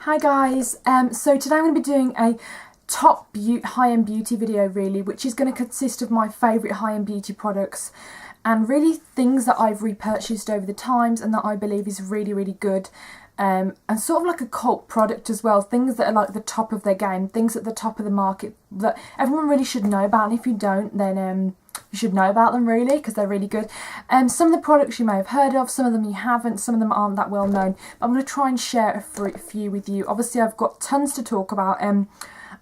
Hi guys, so today I'm going to be doing a top high-end beauty video really, which is going to consist of my favourite high-end beauty products and really things that I've repurchased over the times and that I believe is really good, and sort of like a cult product as well, things that are like the top of their game, things at the top of the market that everyone really should know about, and if you don't then you should know about them really because they're really good. Some of the products you may have heard of, some of them you haven't, some of them aren't that well known, but I'm going to try and share a few with you. Obviously I've got tons to talk about and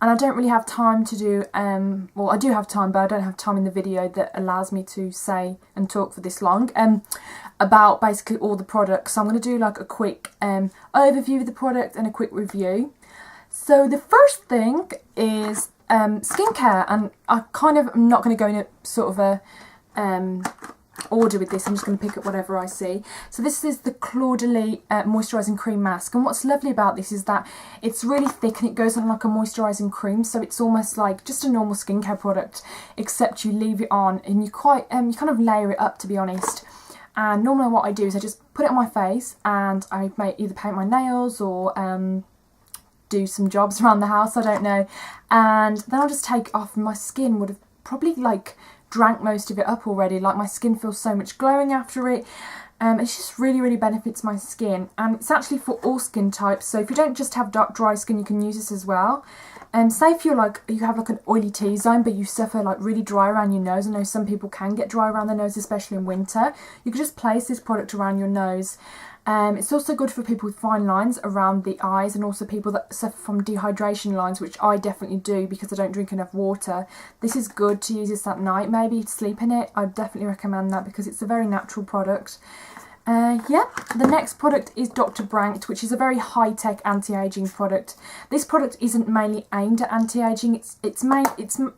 I don't really have time to do, well I do have time but I don't have time in the video that allows me to say and talk for this long about basically all the products. So I'm going to do like a quick overview of the product and a quick review. So the first thing is skincare, and I kind of am not going to go in a sort of a order with this. I'm just going to pick up whatever I see. So this is the Claw de Lys moisturising cream mask, and what's lovely about this is that it's really thick and it goes on like a moisturising cream, so it's almost like just a normal skincare product except you leave it on and you kind of layer it up, to be honest. And normally what I do is I just put it on my face and I may either paint my nails or do some jobs around the house, I don't know, and then I'll just take it off, and my skin would have probably like drank most of it up already. Like my skin feels so much glowing after it. It just really benefits my skin, and it's actually for all skin types, so if you don't just have dry skin you can use this as well. Say if you're like, you have like an oily T-zone but you suffer like really dry around your nose. I know some people can get dry around their nose, especially in winter. You can just place this product around your nose. It's also good for people with fine lines around the eyes, and also people that suffer from dehydration lines, which I definitely do because I don't drink enough water. This is good to use this at night, maybe to sleep in it. I definitely recommend that because it's a very natural product. Yeah, the next product is Dr. Brandt, which is a very high-tech anti-aging product. This product isn't mainly aimed at anti-aging, it's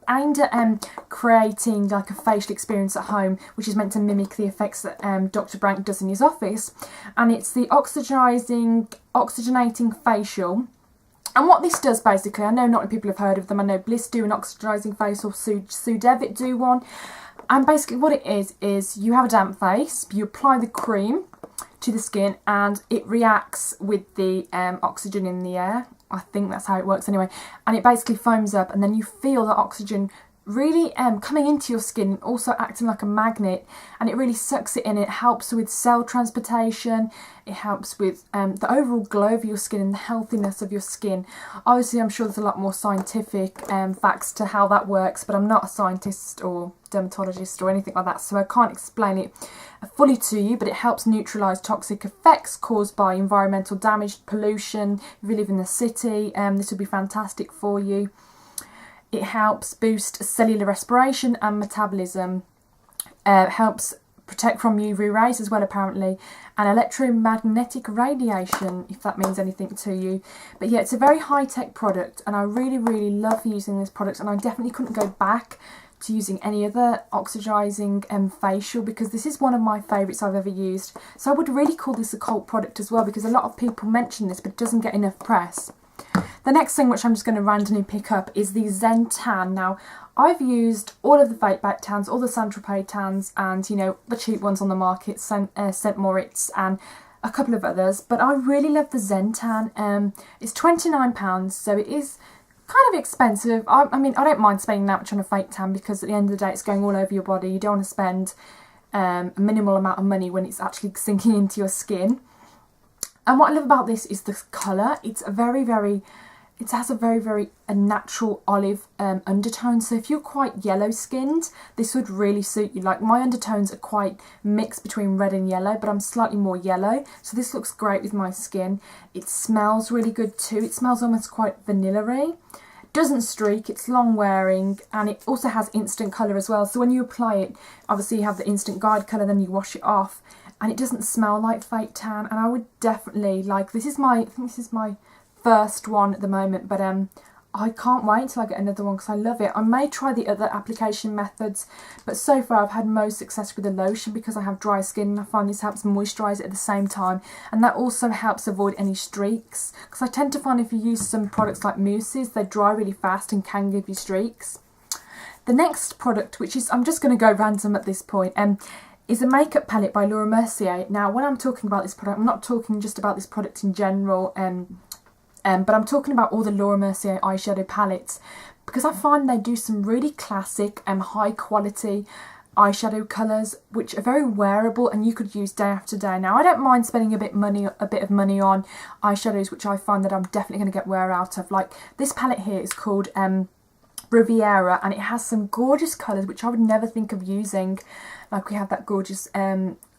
aimed at creating like a facial experience at home, which is meant to mimic the effects that Dr. Brandt does in his office. And it's the oxygenating facial. And what this does basically, I know not many people have heard of them. I know Bliss do an oxygenating facial, Sudevit do one. And basically what it is you have a damp face, you apply the cream to the skin and it reacts with the oxygen in the air. I think that's how it works anyway. And it basically foams up, and then you feel the oxygen really coming into your skin, also acting like a magnet, and it really sucks it in. It helps with cell transportation, it helps with the overall glow of your skin and the healthiness of your skin. Obviously I'm sure there's a lot more scientific facts to how that works, but I'm not a scientist or dermatologist or anything like that, so I can't explain it fully to you, but it helps neutralise toxic effects caused by environmental damage, pollution. If you live in the city, this would be fantastic for you. It helps boost cellular respiration and metabolism. Helps protect from UV rays as well, apparently, and electromagnetic radiation, if that means anything to you. But yeah, it's a very high-tech product, and I really love using this product, and I definitely couldn't go back to using any other oxygenising facial because this is one of my favourites I've ever used. So I would really call this a cult product as well because a lot of people mention this but it doesn't get enough press. The next thing, which I'm just going to randomly pick up, is the Zen Tan. Now, I've used all of the fake back tans, all the Saint-Tropez tans, and, you know, the cheap ones on the market, St. Moritz and a couple of others, but I really love the Zen Tan. It's £29, so it is kind of expensive. I mean, I don't mind spending that much on a fake tan because at the end of the day, it's going all over your body. You don't want to spend a minimal amount of money when it's actually sinking into your skin. And what I love about this is the colour. It has a very natural olive undertone. So if you're quite yellow skinned, this would really suit you. Like my undertones are quite mixed between red and yellow, but I'm slightly more yellow. So this looks great with my skin. It smells really good too. It smells almost quite vanilla-y. Doesn't streak, it's long wearing, and it also has instant colour as well. So when you apply it, obviously you have the instant guide colour, then you wash it off. And it doesn't smell like fake tan, and I would definitely like, I think this is my first one at the moment, but I can't wait till I get another one because I love it. I may try the other application methods, but so far I've had most success with the lotion because I have dry skin, and I find this helps moisturise it at the same time, and that also helps avoid any streaks because I tend to find if you use some products like mousses, they dry really fast and can give you streaks. The next product, which is, I'm just going to go random at this point, is a makeup palette by Laura Mercier. Now, when I'm talking about this product, I'm not talking just about this product in general, but I'm talking about all the Laura Mercier eyeshadow palettes, because I find they do some really classic and high quality eyeshadow colours which are very wearable and you could use day after day. Now I don't mind spending a bit of money on eyeshadows which I find that I'm definitely going to get wear out of. Like this palette here is called Riviera, and it has some gorgeous colours which I would never think of using. Like we have that gorgeous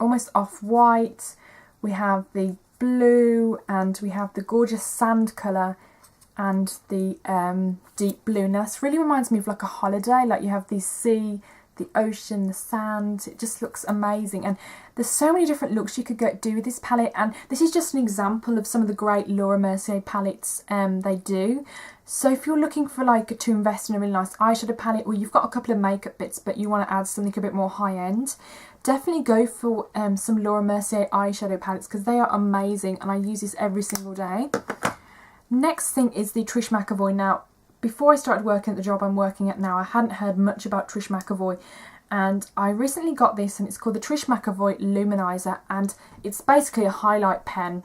almost off-white, we have the blue, and we have the gorgeous sand colour and the deep blue. Now this really reminds me of like a holiday, like you have the sea, the ocean, the sand. It just looks amazing, and there's so many different looks you could do with this palette, and this is just an example of some of the great Laura Mercier palettes they do. So if you're looking for like to invest in a really nice eyeshadow palette, or you've got a couple of makeup bits but you want to add something a bit more high end, definitely go for some Laura Mercier eyeshadow palettes because they are amazing and I use this every single day. Next thing is the Trish McAvoy. Now before I started working at the job I'm working at now, I hadn't heard much about Trish McAvoy, and I recently got this, and it's called the Trish McAvoy Luminizer, and it's basically a highlight pen.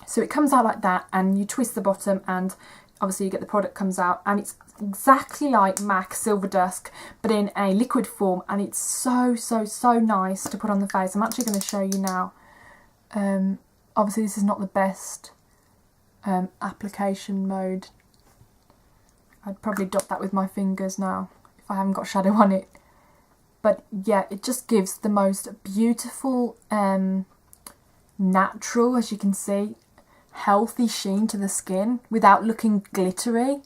So it comes out like that, and you twist the bottom and obviously you get the product comes out, and it's exactly like MAC Silver Dusk but in a liquid form, and it's so nice to put on the face. I'm actually going to show you now. Obviously this is not the best application mode. I'd probably dot that with my fingers now if I haven't got shadow on it. But yeah, it just gives the most beautiful, natural, as you can see, healthy sheen to the skin without looking glittery.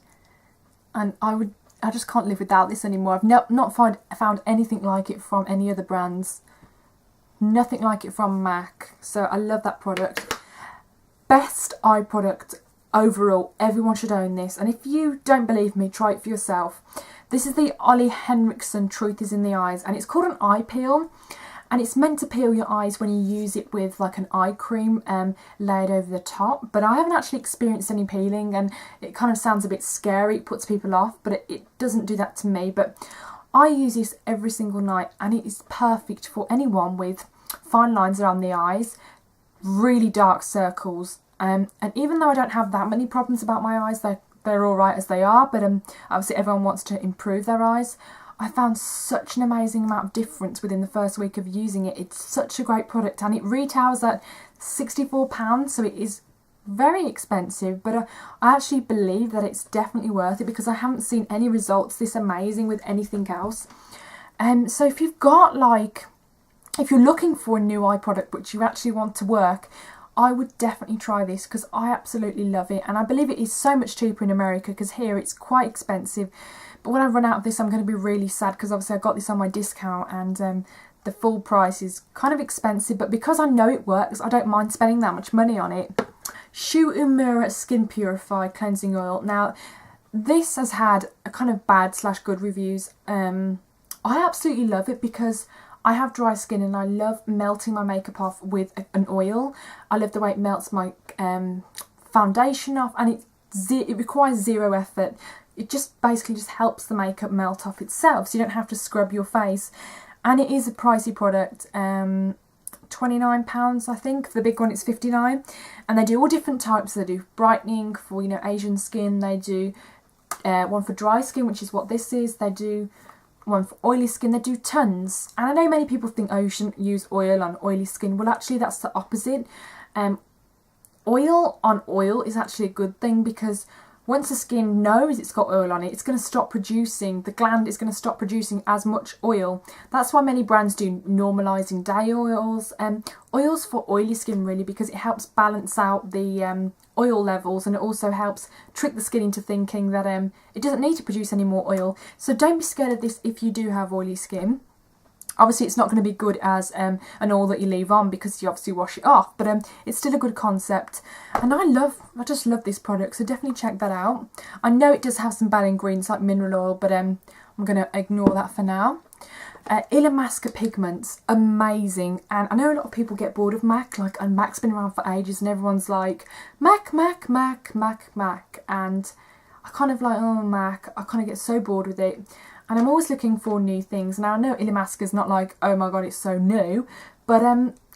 And I just can't live without this anymore. I've not found anything like it from any other brands. Nothing like it from MAC. So I love that product. Best eye product overall. Everyone should own this, and if you don't believe me, try it for yourself. This is the Ollie Henriksen Truth is in the Eyes, and it's called an eye peel, and it's meant to peel your eyes when you use it with like an eye cream laid over the top. But I haven't actually experienced any peeling, and it kind of sounds a bit scary, it puts people off, but it doesn't do that to me. But I use this every single night, and it is perfect for anyone with fine lines around the eyes, really dark circles. And even though I don't have that many problems about my eyes, they're all right as they are, but obviously everyone wants to improve their eyes. I found such an amazing amount of difference within the first week of using it. It's such a great product, and it retails at £64, so it is very expensive, but I actually believe that it's definitely worth it because I haven't seen any results this amazing with anything else. So if you've got if you're looking for a new eye product which you actually want to work, I would definitely try this because I absolutely love it, and I believe it is so much cheaper in America because here it's quite expensive. But when I run out of this I'm going to be really sad because obviously I got this on my discount, and the full price is kind of expensive, but because I know it works I don't mind spending that much money on it. Shu Uemura Skin Purify Cleansing Oil. Now this has had a kind of bad / good reviews. I absolutely love it because I have dry skin and I love melting my makeup off with an oil. I love the way it melts my foundation off, and it requires zero effort. It just basically just helps the makeup melt off itself, so you don't have to scrub your face. And it is a pricey product, £29 I think. For the big one it's £59, and they do all different types. They do brightening for Asian skin, they do one for dry skin, which is what this is, they do one for oily skin, they do tons. And I know many people think, oh, you shouldn't use oil on oily skin. Well, actually that's the opposite. Oil on oil is actually a good thing because once the skin knows it's got oil on it, it's going to stop producing, the gland is going to stop producing as much oil. That's why many brands do normalising day oils, oils for oily skin really, because it helps balance out the oil levels, and it also helps trick the skin into thinking that it doesn't need to produce any more oil. So don't be scared of this if you do have oily skin. Obviously it's not going to be good as an oil that you leave on because you obviously wash it off, but it's still a good concept, and I just love this product, so definitely check that out. I know it does have some bad ingredients like mineral oil, but I'm going to ignore that for now. Illamasqua Pigments, amazing. And I know a lot of people get bored of MAC, and MAC's been around for ages and everyone's like MAC, MAC, MAC, MAC, MAC, and I kind of like, oh, MAC, I kind of get so bored with it. And I'm always looking for new things. Now I know Illamasqua is not like, oh my god, it's so new, but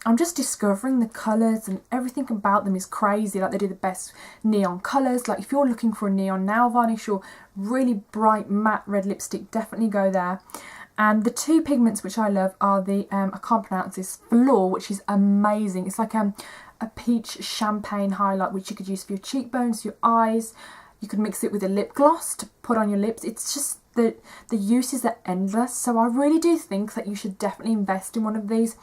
I'm just discovering the colours, and everything about them is crazy. Like, they do the best neon colours. Like, if you're looking for a neon nail varnish or really bright matte red lipstick, definitely go there. And the two pigments which I love are the, I can't pronounce this, Velour, which is amazing. It's like a peach champagne highlight, which you could use for your cheekbones, your eyes. You could mix it with a lip gloss to put on your lips. It's just, the uses are endless. So I really do think that you should definitely invest in one of these.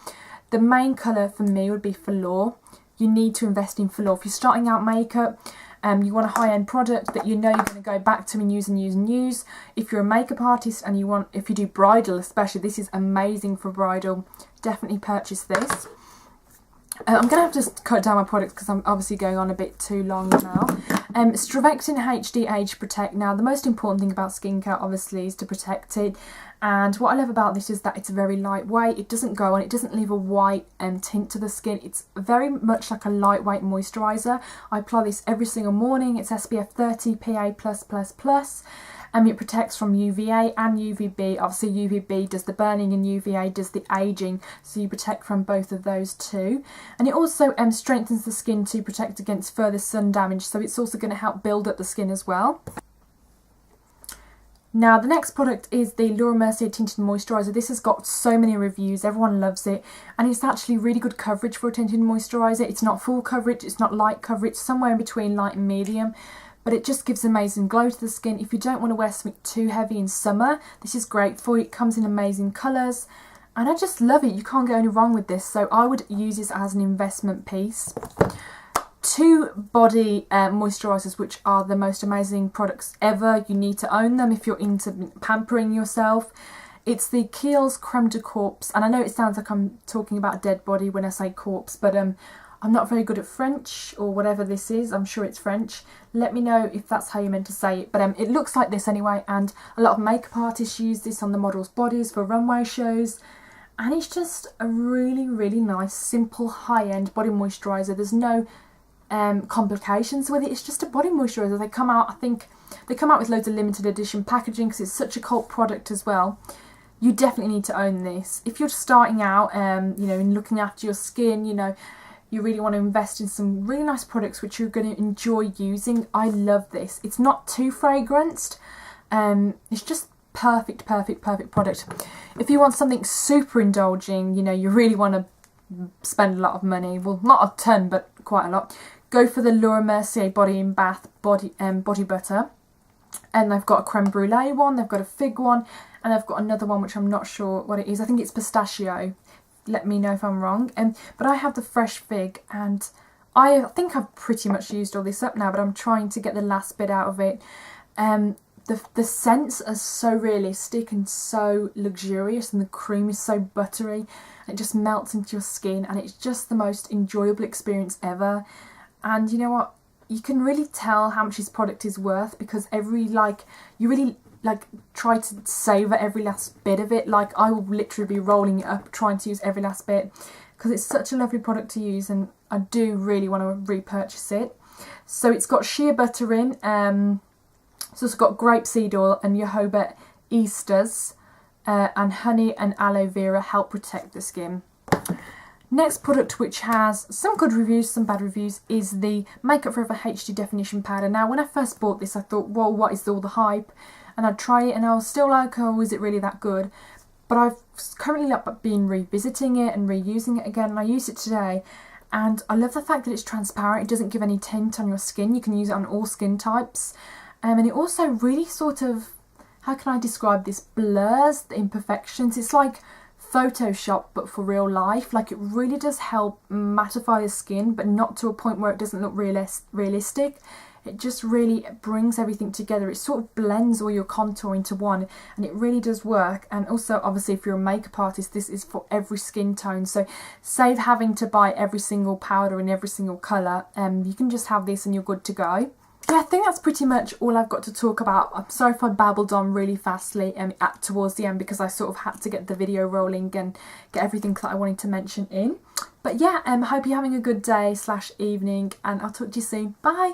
The main colour for me would be Velour. You need to invest in Velour. If you're starting out makeup, you want a high-end product that you know you're going to go back to and use and use and use. If you're a makeup artist and you want, if you do bridal especially, this is amazing for bridal. Definitely purchase this. I'm going to have to cut down my products because I'm obviously going on a bit too long now. Struvectin HD Age Protect. Now, the most important thing about skincare obviously is to protect it. And what I love about this is that it's very lightweight. It doesn't go on, it doesn't leave a white tint to the skin. It's very much like a lightweight moisturiser. I apply this every single morning. It's SPF 30 PA+++. It protects from UVA and UVB. Obviously UVB does the burning and UVA does the aging, so you protect from both of those too. And it also strengthens the skin to protect against further sun damage, so it's also going to help build up the skin as well. Now, the next product is the Laura Mercier Tinted Moisturiser. This has got so many reviews, everyone loves it, and it's actually really good coverage for a tinted moisturiser. It's not full coverage, it's not light coverage, somewhere in between light and medium, but it just gives amazing glow to the skin. If you don't want to wear something too heavy in summer, this is great for you. It comes in amazing colours, and I just love it. You can't go any wrong with this, so I would use this as an investment piece. Two body moisturisers, which are the most amazing products ever. You need to own them if you're into pampering yourself. It's the Kiehl's Creme de Corpse, and I know it sounds like I'm talking about a dead body when I say corpse, but I'm not very good at French or whatever this is. I'm sure it's French. Let me know if that's how you're meant to say it, but it looks like this anyway, and a lot of makeup artists use this on the models' bodies for runway shows. And it's just a really, really nice, simple, high-end body moisturiser. There's no complications with it. It's just a body moisturiser. They come out, I think they come out with loads of limited edition packaging because it's such a cult product as well. You definitely need to own this if you're starting out, you know, in looking after your skin. You know, you really want to invest in some really nice products which you're going to enjoy using. I love this. It's not too fragranced. It's just perfect product. If you want something super indulging, you know, you really want to spend a lot of money, well, not a ton but quite a lot, go for the Laura Mercier Body in Bath body butter. And they've got a creme brulee one, they've got a fig one, and they've got another one which I'm not sure what it is. I think it's pistachio. Let me know if I'm wrong. But I have the fresh fig, and I think I've pretty much used all this up now, but I'm trying to get the last bit out of it. The scents are so realistic and so luxurious, and the cream is so buttery. It just melts into your skin, and it's just the most enjoyable experience ever. And you know what? You can really tell how much this product is worth because you really try to savour every last bit of it. Like, I will literally be rolling it up trying to use every last bit because it's such a lovely product to use, and I do really want to repurchase it. So it's got shea butter in, it's also got grapeseed oil and jojoba esters, and honey and aloe vera help protect the skin. Next product, which has some good reviews, some bad reviews, is the Makeup Forever HD Definition Powder. Now, when I first bought this, I thought, well, what is all the hype? And I'd try it, and I was still like, oh, is it really that good? But I've currently been revisiting it and reusing it again, and I used it today. And I love the fact that it's transparent. It doesn't give any tint on your skin. You can use it on all skin types. And it also really sort of, how can I describe this, blurs the imperfections. It's like Photoshop but for real life. Like, it really does help mattify the skin, but not to a point where it doesn't look realistic. It just really brings everything together. It sort of blends all your contour into one, and it really does work. And also, obviously, if you're a makeup artist, this is for every skin tone, so save having to buy every single powder in every single colour. You can just have this and you're good to go. Yeah, I think that's pretty much all I've got to talk about. I'm sorry if I babbled on really fastly towards the end, because I sort of had to get the video rolling and get everything that I wanted to mention in. But yeah, hope you're having a good day / evening, and I'll talk to you soon. Bye!